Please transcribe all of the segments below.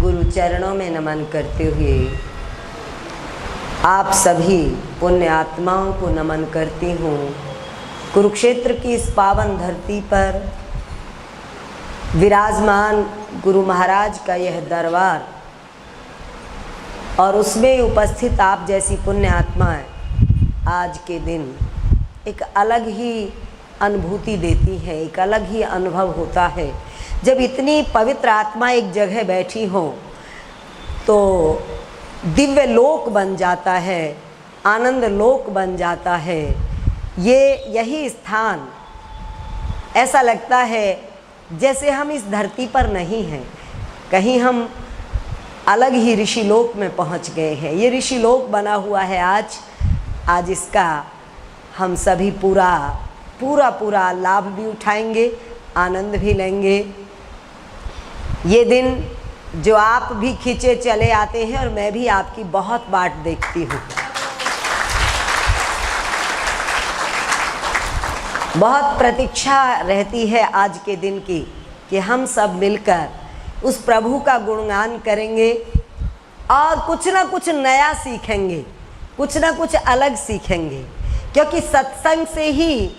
गुरु चरणों में नमन करते हुए आप सभी पुण्य आत्माओं को नमन करती हूँ। कुरुक्षेत्र की इस पावन धरती पर विराजमान गुरु महाराज का यह दरबार और उसमें उपस्थित आप जैसी पुण्य आत्माएं आज के दिन एक अलग ही अनुभूति देती हैं, एक अलग ही अनुभव होता है। जब इतनी पवित्र आत्मा एक जगह बैठी हो तो दिव्य लोक बन जाता है, आनंद लोक बन जाता है। यही स्थान ऐसा लगता है जैसे हम इस धरती पर नहीं हैं, कहीं हम अलग ही ऋषि लोक में पहुंच गए हैं। ये ऋषि लोक बना हुआ है आज इसका हम सभी पूरा लाभ भी उठाएंगे, आनंद भी लेंगे। ये दिन जो आप भी खींचे चले आते हैं और मैं भी आपकी बहुत बाट देखती हूँ। बहुत प्रतीक्षा रहती है आज के दिन की कि हम सब मिलकर उस प्रभु का गुणगान करेंगे और कुछ ना कुछ नया सीखेंगे, कुछ ना कुछ अलग सीखेंगे। क्योंकि सत्संग से ही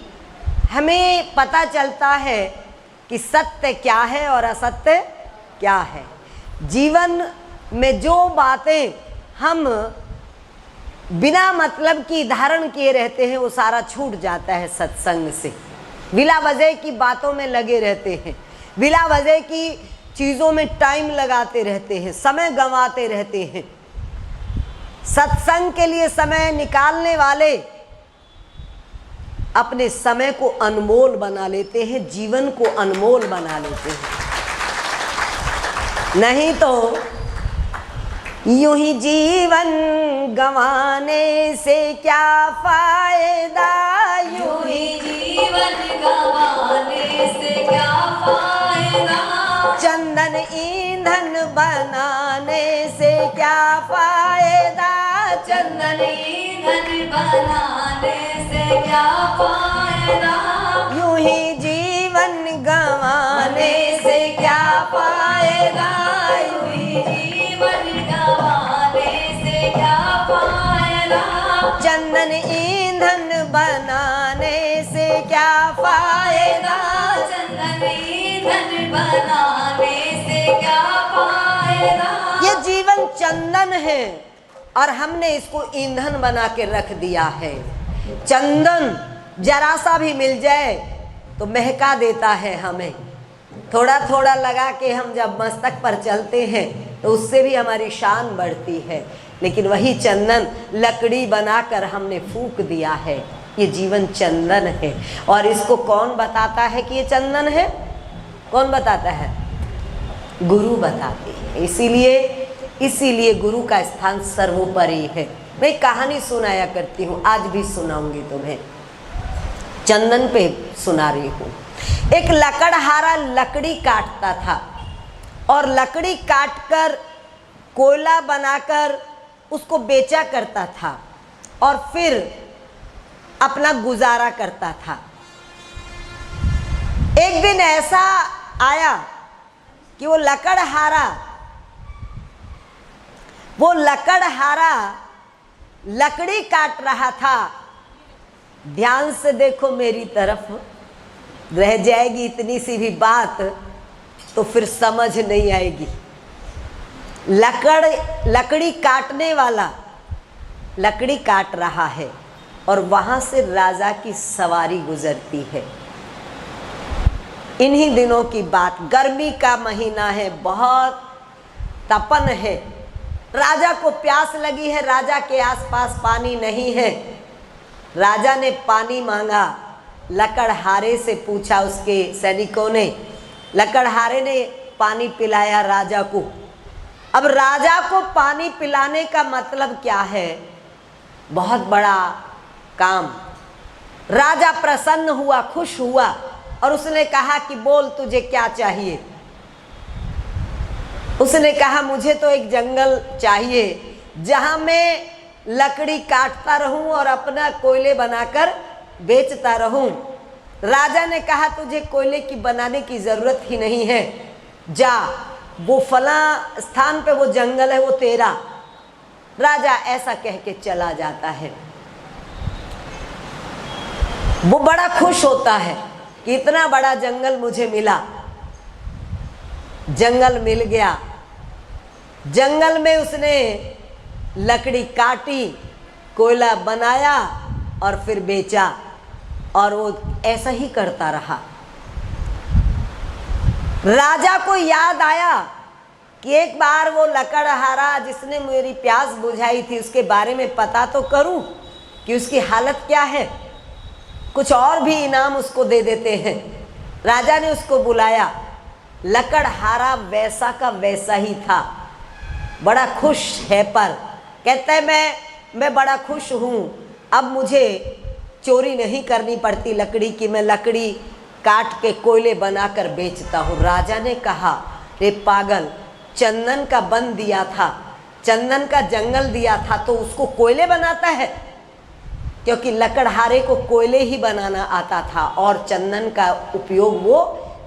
हमें पता चलता है कि सत्य क्या है और असत्य क्या है। जीवन में जो बातें हम बिना मतलब की धारण किए रहते हैं वो सारा छूट जाता है सत्संग से। बिला वजह की बातों में लगे रहते हैं, बिला वजह की चीज़ों में टाइम लगाते रहते हैं, समय गंवाते रहते हैं। सत्संग के लिए समय निकालने वाले अपने समय को अनमोल बना लेते हैं, जीवन को अनमोल बना लेते हैं। नहीं तो यूं ही जीवन गंवाने से क्या फायदा, यूं ही जीवन गंवाने से क्या फायदा, चंदन ईंधन बनाने से क्या फायदा, चंदन ईंधन बनाने से क्या फायदा, यूं ही जीवन गंवाने से क्या फायदा, यूं ही जीवन गंवाने से क्या फायदा, चंदन ईंधन बनाने से क्या फायदा, चंदन ईंधन बनाने से क्या फायदा। ये जीवन चंदन है और हमने इसको ईंधन बना के रख दिया है। चंदन जरा सा भी मिल जाए तो महका देता है हमें। थोड़ा थोड़ा लगा के हम जब मस्तक पर चलते हैं तो उससे भी हमारी शान बढ़ती है। लेकिन वही चंदन लकड़ी बनाकर हमने फूंक दिया है। ये जीवन चंदन है और इसको कौन बताता है कि ये चंदन है? कौन बताता है? गुरु बताते हैं। इसीलिए गुरु का स्थान सर्वोपरि है। मैं एक कहानी सुनाया करती हूँ, आज भी सुनाऊंगी तुम्हें। चंदन पे सुना रही हूँ। एक लकड़हारा लकड़ी काटता था और लकड़ी काटकर कोयला बनाकर उसको बेचा करता था और फिर अपना गुजारा करता था। एक दिन ऐसा आया कि वो लकड़हारा लकड़ी काट रहा था। ध्यान से देखो मेरी तरफ, रह जाएगी इतनी सी भी बात तो फिर समझ नहीं आएगी। लकड़ी काटने वाला लकड़ी काट रहा है और वहां से राजा की सवारी गुजरती है। इन्हीं दिनों की बात, गर्मी का महीना है, बहुत तपन है। राजा को प्यास लगी है, राजा के आसपास पानी नहीं है। राजा ने पानी मांगा, लकड़हारे से पूछा, उसके सैनिकों ने, लकड़हारे ने पानी पिलाया राजा को। अब राजा को पानी पिलाने का मतलब क्या है? बहुत बड़ा काम। राजा प्रसन्न हुआ, खुश हुआ और उसने कहा कि बोल तुझे क्या चाहिए। उसने कहा मुझे तो एक जंगल चाहिए जहां मैं लकड़ी काटता रहूं और अपना कोयले बनाकर बेचता रहूं। राजा ने कहा तुझे कोयले की बनाने की जरूरत ही नहीं है, जा वो फला स्थान पे वो जंगल है, वो तेरा। राजा ऐसा कह के चला जाता है। वो बड़ा खुश होता है कि इतना बड़ा जंगल मुझे मिला। जंगल मिल गया, जंगल में उसने लकड़ी काटी, कोयला बनाया और फिर बेचा, और वो ऐसा ही करता रहा। राजा को याद आया कि एक बार वो लकड़हारा जिसने मेरी प्यास बुझाई थी उसके बारे में पता तो करूं कि उसकी हालत क्या है, कुछ और भी इनाम उसको दे देते हैं। राजा ने उसको बुलाया। लकड़हारा वैसा का वैसा ही था, बड़ा खुश है, पर कहता है मैं बड़ा खुश हूँ, अब मुझे चोरी नहीं करनी पड़ती लकड़ी की, मैं लकड़ी काट के कोयले बनाकर बेचता हूँ। राजा ने कहा, रे पागल, चंदन का वन दिया था, चंदन का जंगल दिया था तो उसको कोयले बनाता है? क्योंकि लकड़हारे को कोयले ही बनाना आता था और चंदन का उपयोग वो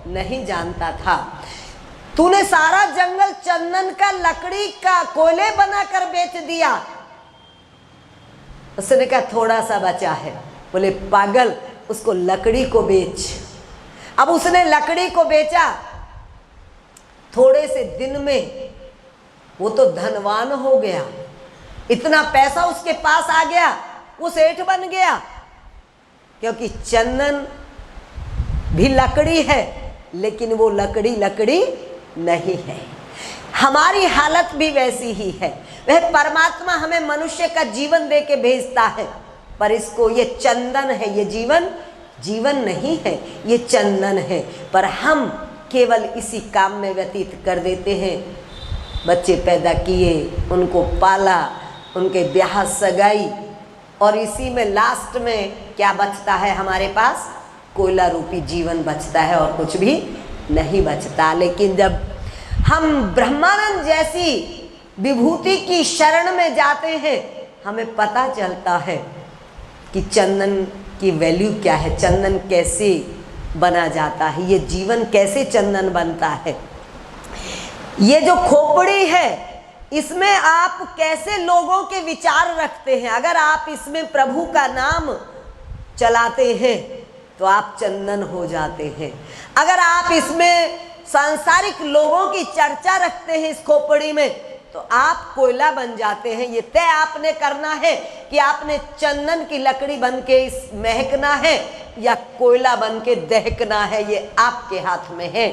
नहीं जानता था। तूने सारा जंगल चंदन का, लकड़ी का, कोयले बनाकर बेच दिया। उसने कहा थोड़ा सा बचा है। बोले पागल, उसको लकड़ी को बेच। अब उसने लकड़ी को बेचा, थोड़े से दिन में वो तो धनवान हो गया, इतना पैसा उसके पास आ गया, वो सेठ बन गया। क्योंकि चंदन भी लकड़ी है, लेकिन वो लकड़ी लकड़ी नहीं है। हमारी हालत भी वैसी ही है। वह परमात्मा हमें मनुष्य का जीवन दे के भेजता है, पर इसको ये चंदन है, ये जीवन नहीं है, ये चंदन है। पर हम केवल इसी काम में व्यतीत कर देते हैं। बच्चे पैदा किए, उनको पाला, उनके ब्याह सगाई, और इसी में लास्ट में क्या बचता है हमारे पास? कोयला रूपी जीवन बचता है और कुछ भी नहीं बचता। लेकिन जब हम ब्रह्मानंद जैसी विभूति की शरण में जाते हैं, हमें पता चलता है कि चंदन की वैल्यू क्या है, चंदन कैसे बना जाता है, ये जीवन कैसे चंदन बनता है। ये जो खोपड़ी है, इसमें आप कैसे लोगों के विचार रखते हैं। अगर आप इसमें प्रभु का नाम चलाते हैं तो आप चंदन हो जाते हैं। अगर आप इसमें सांसारिक लोगों की चर्चा रखते हैं इस खोपड़ी में, तो आप कोयला बन जाते हैं। ये तय आपने करना है कि आपने चंदन की लकड़ी बन के इस महकना है या कोयला बन के दहकना है, ये आपके हाथ में है।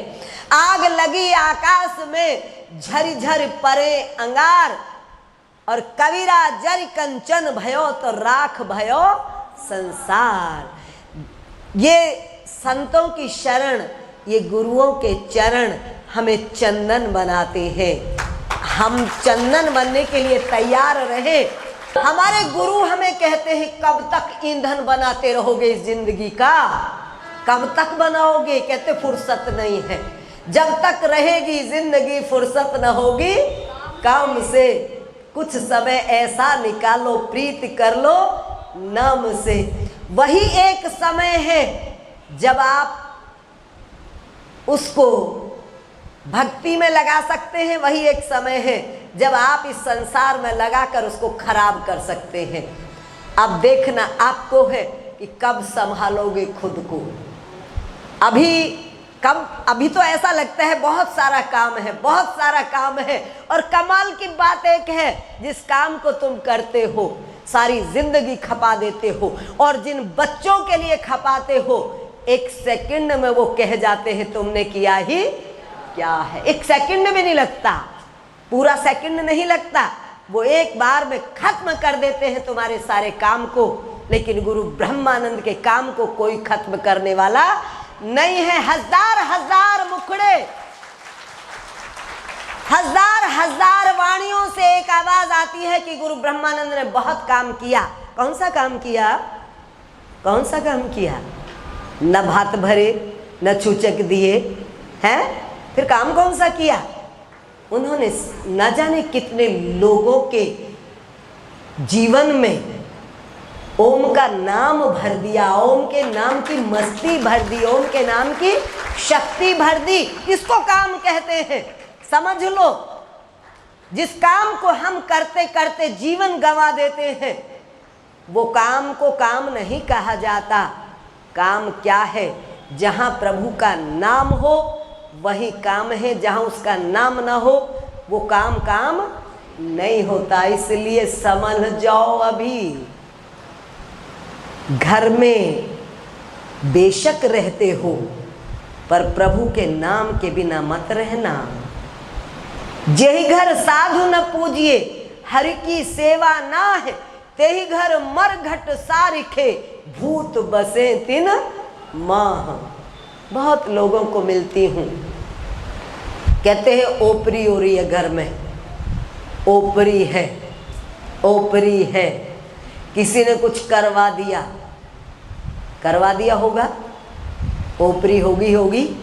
आग लगी आकाश में, झरझर परे अंगार, और कबीरा जर कंचन भयो तो राख भयो संसार। ये संतों की शरण, ये गुरुओं के चरण हमें चंदन बनाते हैं। हम चंदन बनने के लिए तैयार रहे। हमारे गुरु हमें कहते हैं, कब तक ईंधन बनाते रहोगे इस जिंदगी का, कब तक बनाओगे? कहते फुर्सत नहीं है। जब तक रहेगी जिंदगी फुर्सत न होगी काम से। कुछ समय ऐसा निकालो, प्रीत कर लो नाम से। वही एक समय है जब आप उसको भक्ति में लगा सकते हैं, वही एक समय है जब आप इस संसार में लगाकर उसको खराब कर सकते हैं। अब देखना आपको है कि कब संभालोगे खुद को। अभी तो ऐसा लगता है बहुत सारा काम है, बहुत सारा काम है। और कमाल की बात एक है, जिस काम को तुम करते हो सारी जिंदगी खपा देते हो, और जिन बच्चों के लिए खपाते हो, एक सेकंड में वो कह जाते हैं तुमने किया ही क्या है। एक सेकंड भी नहीं लगता, पूरा सेकंड नहीं लगता, वो एक बार में खत्म कर देते हैं तुम्हारे सारे काम को। लेकिन गुरु ब्रह्मानंद के काम को कोई खत्म करने वाला नहीं है। हजार हजार मुखड़े, हजार हजार वाणियों से एक आवाज आती है कि गुरु ब्रह्मानंद ने बहुत काम किया। कौन सा काम किया? कौन सा काम किया? न भात भरे, न छूचक दिए हैं, फिर काम कौन सा किया? उन्होंने न जाने कितने लोगों के जीवन में ओम का नाम भर दिया, ओम के नाम की मस्ती भर दी, ओम के नाम की शक्ति भर दी। इसको काम कहते हैं। समझ लो, जिस काम को हम करते करते जीवन गंवा देते हैं, वो काम को काम नहीं कहा जाता। काम क्या है? जहाँ प्रभु का नाम हो वही काम है, जहाँ उसका नाम ना हो वो काम काम नहीं होता। इसलिए समझ जाओ, अभी घर में बेशक रहते हो पर प्रभु के नाम के बिना मत रहना। जेहि घर साधु न पूजिए, हरि की सेवा ना है, तेहि घर मरघट सारिखे, भूत बसे तिन माह। बहुत लोगों को मिलती हूँ, कहते हैं ओपरी हो रही है घर में, ओपरी है, ओपरी है। किसी ने कुछ करवा दिया होगा, ओपरी होगी।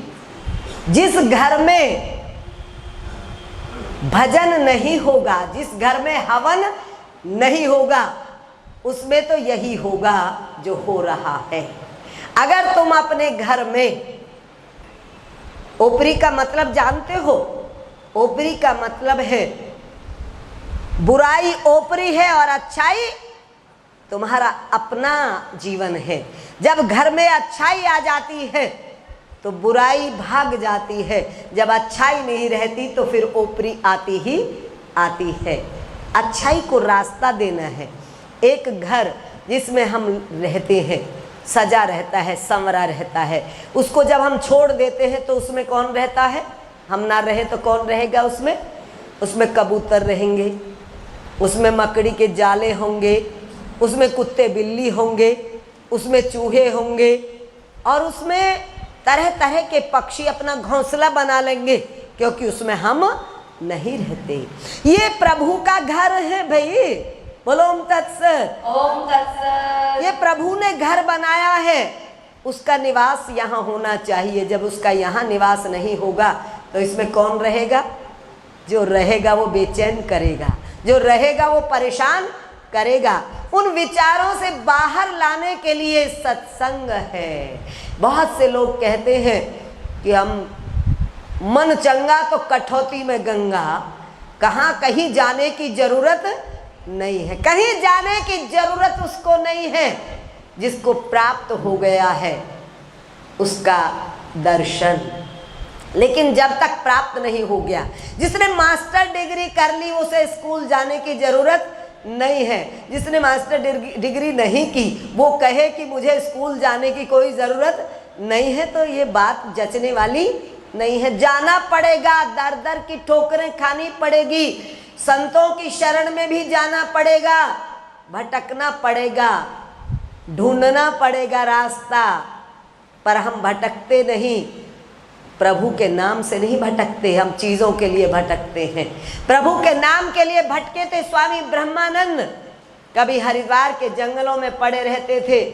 जिस घर में भजन नहीं होगा, जिस घर में हवन नहीं होगा, उसमें तो यही होगा जो हो रहा है। अगर तुम अपने घर में, ओपरी का मतलब जानते हो? ओपरी का मतलब है बुराई ओपरी है और अच्छाई तुम्हारा अपना जीवन है। जब घर में अच्छाई आ जाती है तो बुराई भाग जाती है, जब अच्छाई नहीं रहती तो फिर ओपरी आती ही आती है। अच्छाई को रास्ता देना है। एक घर जिसमें हम रहते हैं, सजा रहता है, संवरा रहता है, उसको जब हम छोड़ देते हैं तो उसमें कौन रहता है? हम ना रहे तो कौन रहेगा उसमें? उसमें कबूतर रहेंगे, उसमें मकड़ी के जाले होंगे, उसमें कुत्ते बिल्ली होंगे, उसमें चूहे होंगे और उसमें तरह तरह के पक्षी अपना घोंसला बना लेंगे, क्योंकि उसमें हम नहीं रहते। ये प्रभु का घर है भाई, बोलो ओम तत्सत। ओम तत्सत। ये प्रभु ने घर बनाया है, उसका निवास यहाँ होना चाहिए। जब उसका यहाँ निवास नहीं होगा तो इसमें कौन रहेगा? जो रहेगा वो बेचैन करेगा, जो रहेगा वो परेशान करेगा। उन विचारों से बाहर लाने के लिए सत्संग है। बहुत से लोग कहते हैं कि हम मन चंगा तो कठौती में गंगा। कहाँ कहीं जाने की जरूरत नहीं है, कहीं जाने की जरूरत उसको नहीं है। जिसको प्राप्त हो गया है उसका दर्शन। लेकिन जब तक प्राप्त नहीं हो गया, जिसने मास्टर डिग्री कर ली उसे स्कूल जाने की जरूरत नहीं है। जिसने मास्टर डिग्री नहीं की वो कहे कि मुझे स्कूल जाने की कोई ज़रूरत नहीं है, तो ये बात जचने वाली नहीं है। जाना पड़ेगा, दर दर की ठोकरें खानी पड़ेगी, संतों की शरण में भी जाना पड़ेगा, भटकना पड़ेगा, ढूंढना पड़ेगा रास्ता। पर हम भटकते नहीं, प्रभु के नाम से नहीं भटकते, हम चीज़ों के लिए भटकते हैं। प्रभु के नाम के लिए भटके थे स्वामी ब्रह्मानंद। कभी हरिद्वार के जंगलों में पड़े रहते थे,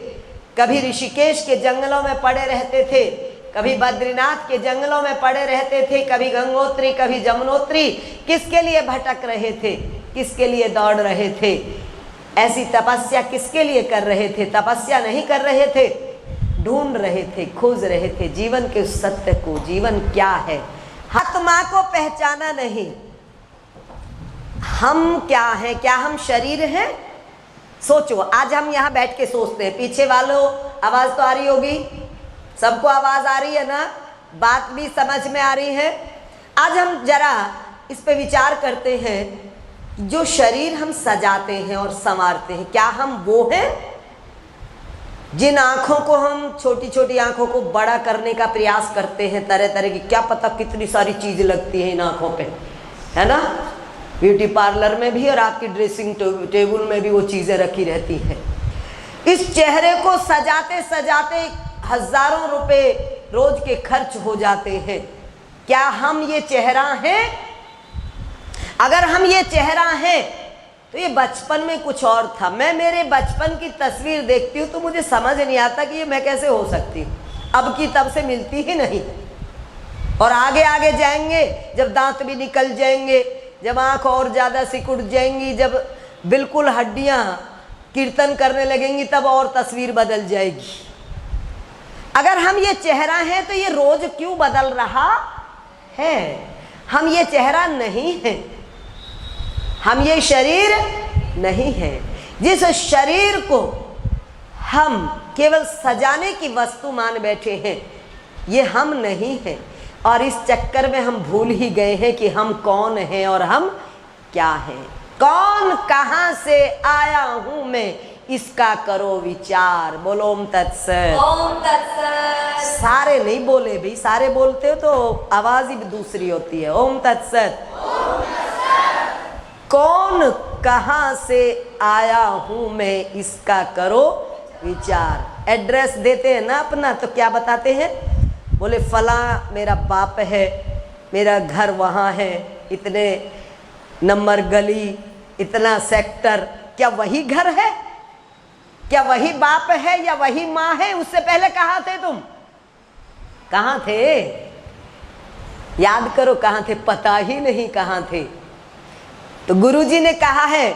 कभी ऋषिकेश के जंगलों में पड़े रहते थे, कभी बद्रीनाथ के जंगलों में पड़े रहते थे, कभी गंगोत्री, कभी जमुनोत्री। किसके लिए भटक रहे थे? किसके लिए दौड़ रहे थे? ऐसी तपस्या किसके लिए कर रहे थे? तपस्या नहीं कर रहे थे, ढूंढ रहे थे, खोज रहे थे जीवन के सत्य को। जीवन क्या है? आत्मा को पहचाना नहीं। हम क्या हैं? क्या हम शरीर हैं? सोचो, आज हम यहाँ बैठ के सोचते हैं। पीछे वालों आवाज तो आ रही होगी, सबको आवाज आ रही है ना? बात भी समझ में आ रही है? आज हम जरा इस पे विचार करते हैं। जो शरीर हम सजाते हैं और संवारते हैं, क्या हम वो हैं? जिन आँखों को हम, छोटी छोटी आँखों को बड़ा करने का प्रयास करते हैं, तरह तरह की, क्या पता कितनी सारी चीज़ें लगती हैं इन आँखों पे, है ना? ब्यूटी पार्लर में भी और आपकी ड्रेसिंग टेबल में भी वो चीज़ें रखी रहती हैं। इस चेहरे को सजाते सजाते हजारों रुपए रोज के खर्च हो जाते हैं। क्या हम ये चेहरा हैं? अगर हम ये चेहरा हैं तो ये बचपन में कुछ और था। मैं मेरे बचपन की तस्वीर देखती हूँ तो मुझे समझ नहीं आता कि ये मैं कैसे हो सकती हूँ। अब की तब से मिलती ही नहीं। और आगे आगे जाएंगे, जब दांत भी निकल जाएंगे, जब आँख और ज़्यादा सिकुड़ जाएंगी, जब बिल्कुल हड्डियाँ कीर्तन करने लगेंगी, तब और तस्वीर बदल जाएगी। अगर हम ये चेहरा हैं तो ये रोज क्यों बदल रहा है? हम ये चेहरा नहीं है, हम ये शरीर नहीं है। जिस शरीर को हम केवल सजाने की वस्तु मान बैठे हैं, ये हम नहीं है। और इस चक्कर में हम भूल ही गए हैं कि हम कौन हैं और हम क्या हैं। कौन कहाँ से आया हूं मैं, इसका करो विचार। बोलो ओम तत्सत। ओम तत्सत। सारे नहीं बोले भाई, सारे बोलते हो तो आवाज ही दूसरी होती है। ओम तत्सत। कौन कहाँ से आया हूं मैं, इसका करो विचार। एड्रेस देते हैं ना अपना, तो क्या बताते हैं? बोले फला मेरा बाप है, मेरा घर वहाँ है, इतने नंबर गली, इतना सेक्टर। क्या वही घर है? क्या वही बाप है या वही माँ है? उससे पहले कहाँ थे तुम? कहाँ थे? याद करो कहाँ थे, पता ही नहीं कहाँ थे। तो गुरुजी ने कहा है,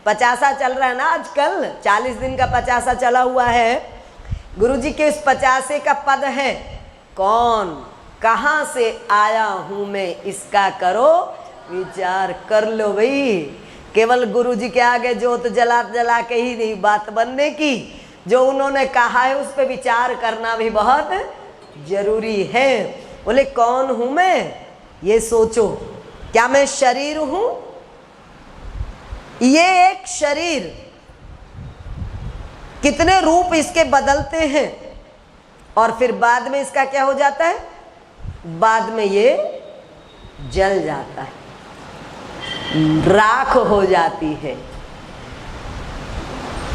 50 चल रहा है ना आजकल, 40 दिन का 50 चला हुआ है। गुरुजी के इस 50 का पद है, कौन कहाँ से आया हूं मैं, इसका करो विचार। कर लो भाई। केवल गुरुजी के आगे जोत जला जला के ही नहीं बात बनने की, जो उन्होंने कहा है उस पर विचार करना भी बहुत जरूरी है। बोले कौन हूं मैं, ये सोचो। क्या मैं शरीर हूं? ये एक शरीर, कितने रूप इसके बदलते हैं और फिर बाद में इसका क्या हो जाता है? बाद में ये जल जाता है, राख हो जाती है।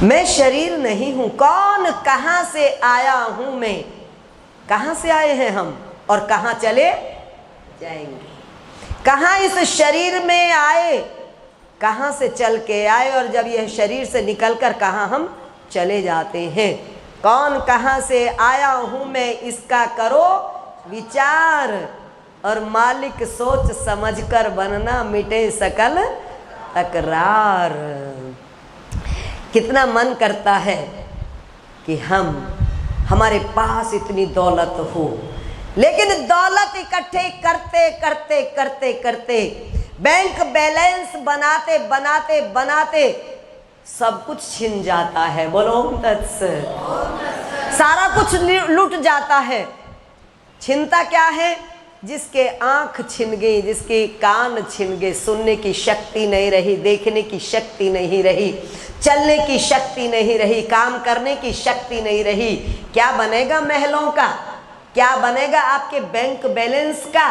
मैं शरीर नहीं हूं। कौन कहां से आया हूं मैं, कहां से आए हैं हम और कहां चले जाएंगे। कहां इस शरीर में आए, कहां से चल के आए, और जब यह शरीर से निकलकर कहां हम चले जाते हैं। कौन कहां से आया हूं मैं, इसका करो विचार। और मालिक सोच समझकर बनना, मिटे सकल तकरार। कितना मन करता है कि हमारे पास इतनी दौलत हो, लेकिन दौलत इकट्ठे करते करते करते करते, बैंक बैलेंस बनाते बनाते बनाते सब कुछ छिन जाता है। बोलो ओम तत्सत। सारा कुछ लूट जाता है। छिनता क्या है? जिसके आंख छिन गई, जिसके कान छिन गए, सुनने की शक्ति नहीं रही, देखने की शक्ति नहीं रही, चलने की शक्ति नहीं रही, काम करने की शक्ति नहीं रही। क्या बनेगा महलों का? क्या बनेगा आपके बैंक बैलेंस का?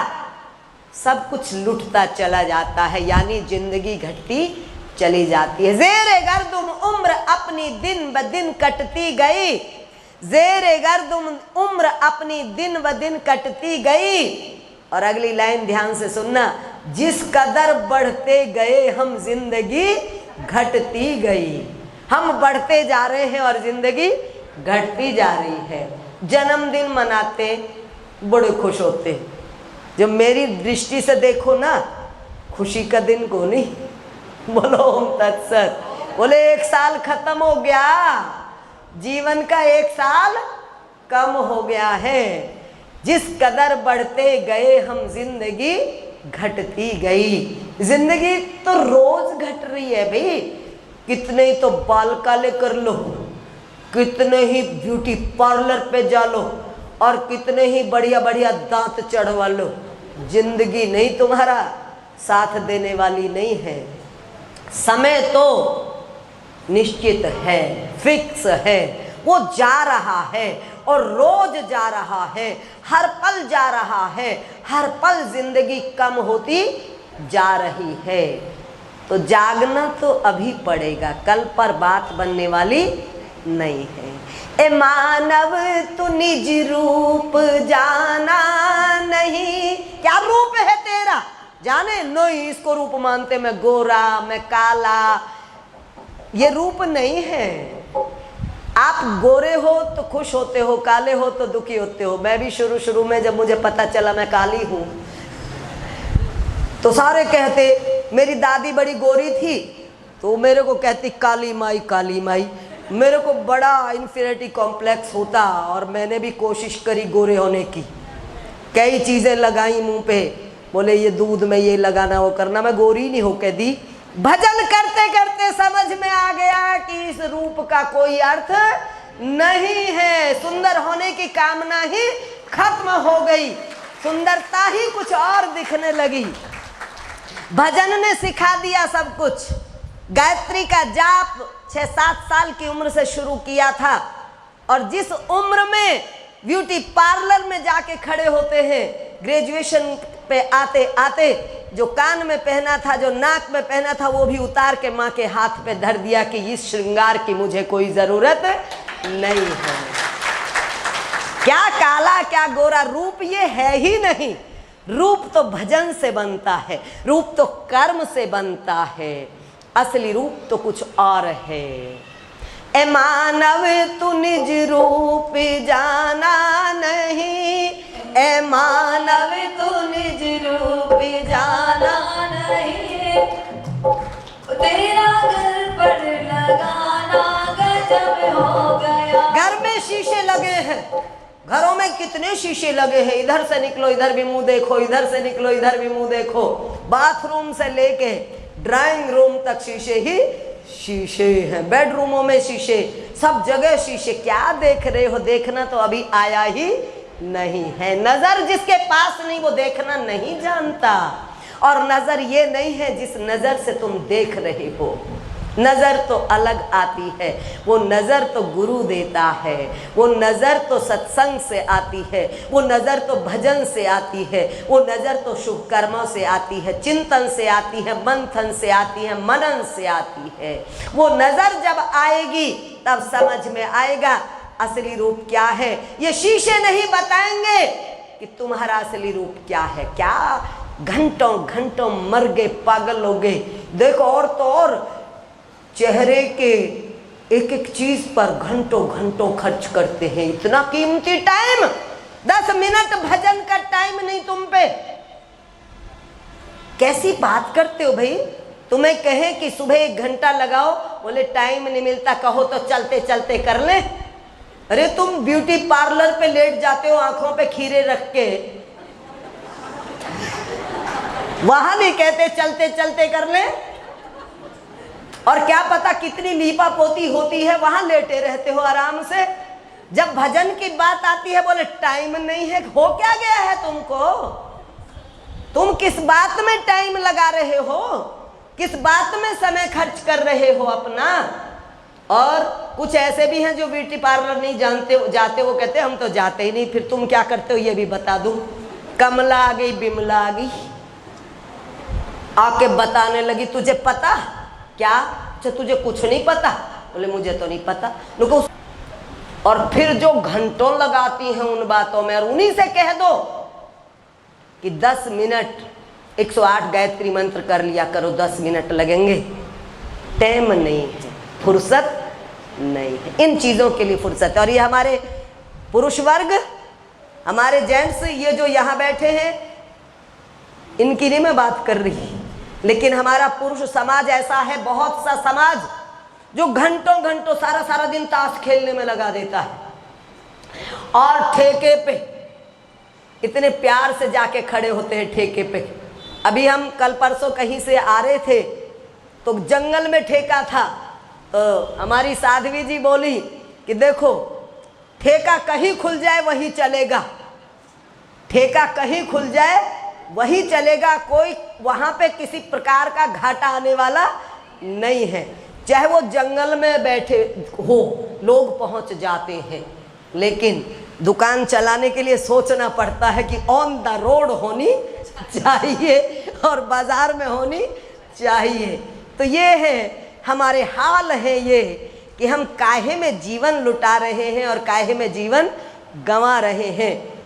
सब कुछ लुटता चला जाता है, यानी जिंदगी घटती चली जाती है। ज़ेरे गर्दुम उम्र अपनी दिन ब दिन कटती गई, ज़ेरे गर्दुम उम्र अपनी दिन ब दिन कटती गई। और अगली लाइन ध्यान से सुनना, जिस कदर बढ़ते गए हम जिंदगी घटती गई। हम बढ़ते जा रहे हैं और जिंदगी घटती जा रही है। जन्मदिन मनाते बड़े खुश होते, जब मेरी दृष्टि से देखो ना, खुशी का दिन को नहीं। बोलो ओम तत्सत। बोले 1 साल खत्म हो गया, जीवन का 1 साल कम हो गया है। जिस कदर बढ़ते गए हम जिंदगी घटती गई। जिंदगी तो रोज घट रही है भाई। कितने ही तो बाल काले कर लो, कितने ही ब्यूटी पार्लर पे जा लो, और कितने ही बढ़िया बढ़िया दांत चढ़वा लो, जिंदगी नहीं तुम्हारा साथ देने वाली नहीं है। समय तो निश्चित है, फिक्स है, वो जा रहा है और रोज जा रहा है, हर पल जा रहा है, हर पल जिंदगी कम होती जा रही है। तो जागना तो अभी पड़ेगा, कल पर बात बनने वाली नहीं है। ए मानव तू निज रूप जाना नहीं। क्या रूप है तेरा? जाने नहीं, इसको रूप मानते, मैं गोरा, मैं काला, ये रूप नहीं है। आप गोरे हो तो खुश होते हो, काले हो तो दुखी होते हो। मैं भी शुरू में जब मुझे पता चला मैं काली हूं, तो सारे कहते, मेरी दादी बड़ी गोरी थी तो मेरे को कहती काली माई काली माई। मेरे को बड़ा इन्फीरियरिटी कॉम्प्लेक्स होता और मैंने भी कोशिश करी गोरे होने की, कई चीज़ें लगाई मुंह पे, बोले ये दूध में ये लगाना वो करना, मैं गोरी नहीं होके दी। भजन करते करते समझ में आ गया कि इस रूप का कोई अर्थ नहीं है, सुंदर होने की कामना ही खत्म हो गई, सुंदरता ही कुछ और दिखने लगी। भजन ने सिखा दिया सब कुछ। गायत्री का जाप 6-7 साल की उम्र से शुरू किया था, और जिस उम्र में ब्यूटी पार्लर में जाके खड़े होते हैं, ग्रेजुएशन पे आते आते जो कान में पहना था, जो नाक में पहना था, वो भी उतार के माँ के हाथ पे धर दिया कि इस श्रृंगार की मुझे कोई जरूरत नहीं है। क्या काला क्या गोरा, रूप ये है ही नहीं। रूप तो भजन से बनता है, रूप तो कर्म से बनता है, असली रूप तो कुछ और है। ए मानव तू निज रूप जाना नहीं, ए मानव तू निज रूप जाना नहीं, तेरा घर पर लगाना गजब हो गया। घर में शीशे लगे हैं, घरों में कितने शीशे लगे हैं, इधर से निकलो इधर भी मुंह देखो, इधर से निकलो इधर भी मुंह देखो, बाथरूम से लेके ड्राइंग रूम तक शीशे ही शीशे हैं, बेडरूमों में शीशे, सब जगह शीशे। क्या देख रहे हो? देखना तो अभी आया ही नहीं है। नजर जिसके पास नहीं वो देखना नहीं जानता, और नजर ये नहीं है जिस नजर से तुम देख रहे हो। नजर तो अलग आती है, वो नजर तो गुरु देता है, वो नजर तो सत्संग से आती है, वो नजर तो भजन से आती है, वो नजर तो शुभ कर्मों से आती है, चिंतन से आती है, मंथन से आती है, मनन से आती है। वो नजर जब आएगी तब समझ में आएगा असली रूप क्या है। ये शीशे नहीं बताएंगे कि तुम्हारा असली रूप क्या है। क्या घंटों घंटों मर गए, पागल हो गए। देखो और तो और चेहरे के एक एक चीज पर घंटों घंटों खर्च करते हैं। इतना कीमती टाइम, 10 मिनट भजन का टाइम नहीं तुम पे। कैसी बात करते हो भाई? तुम्हें कहे कि सुबह 1 घंटा लगाओ, बोले टाइम नहीं मिलता, कहो तो चलते चलते कर ले। अरे तुम ब्यूटी पार्लर पे लेट जाते हो आंखों पे खीरे रख के, वहां भी कहते चलते चलते कर ले। और क्या पता कितनी लीपा पोती होती है, वहां लेटे रहते हो आराम से। जब भजन की बात आती है बोले टाइम नहीं है। हो क्या गया है तुमको? तुम किस बात में टाइम लगा रहे हो? किस बात में समय खर्च कर रहे हो अपना? और कुछ ऐसे भी हैं जो ब्यूटी पार्लर नहीं जानते जाते, वो कहते हम तो जाते ही नहीं। फिर तुम क्या करते हो ये भी बता दूं। कमला आ गई, बिमला आ गई, आके बताने लगी तुझे पता क्या? अच्छा तुझे कुछ नहीं पता? बोले मुझे तो नहीं पता। रुको। और फिर जो घंटों लगाती हैं उन बातों में, और उन्हीं से कह दो कि 10 मिनट 108 गायत्री मंत्र कर लिया करो, 10 मिनट लगेंगे। टाइम नहीं है, फुर्सत नहीं है, इन चीजों के लिए फुर्सत है। और ये हमारे पुरुष वर्ग, हमारे जेंट्स, ये जो यहाँ बैठे हैं, इनकी नहीं मैं बात कर रही, लेकिन हमारा पुरुष समाज ऐसा है, बहुत सा समाज जो घंटों घंटों सारा सारा दिन ताश खेलने में लगा देता है, और ठेके पे इतने प्यार से जाके खड़े होते हैं ठेके पे। अभी हम कल परसों कहीं से आ रहे थे तो जंगल में ठेका था, तो हमारी साध्वी जी बोली कि देखो ठेका कहीं खुल जाए वही चलेगा, ठेका कहीं खुल जाए वही चलेगा, कोई वहां पे किसी प्रकार का घाटा आने वाला नहीं है। चाहे वो जंगल में बैठे हो, लोग पहुंच जाते हैं, लेकिन दुकान चलाने के लिए सोचना पड़ता है कि ऑन द रोड होनी चाहिए और बाजार में होनी चाहिए। तो ये है हमारे हाल है ये कि हम काहे में जीवन लुटा रहे हैं और काहे में जीवन गंवा रहे हैं।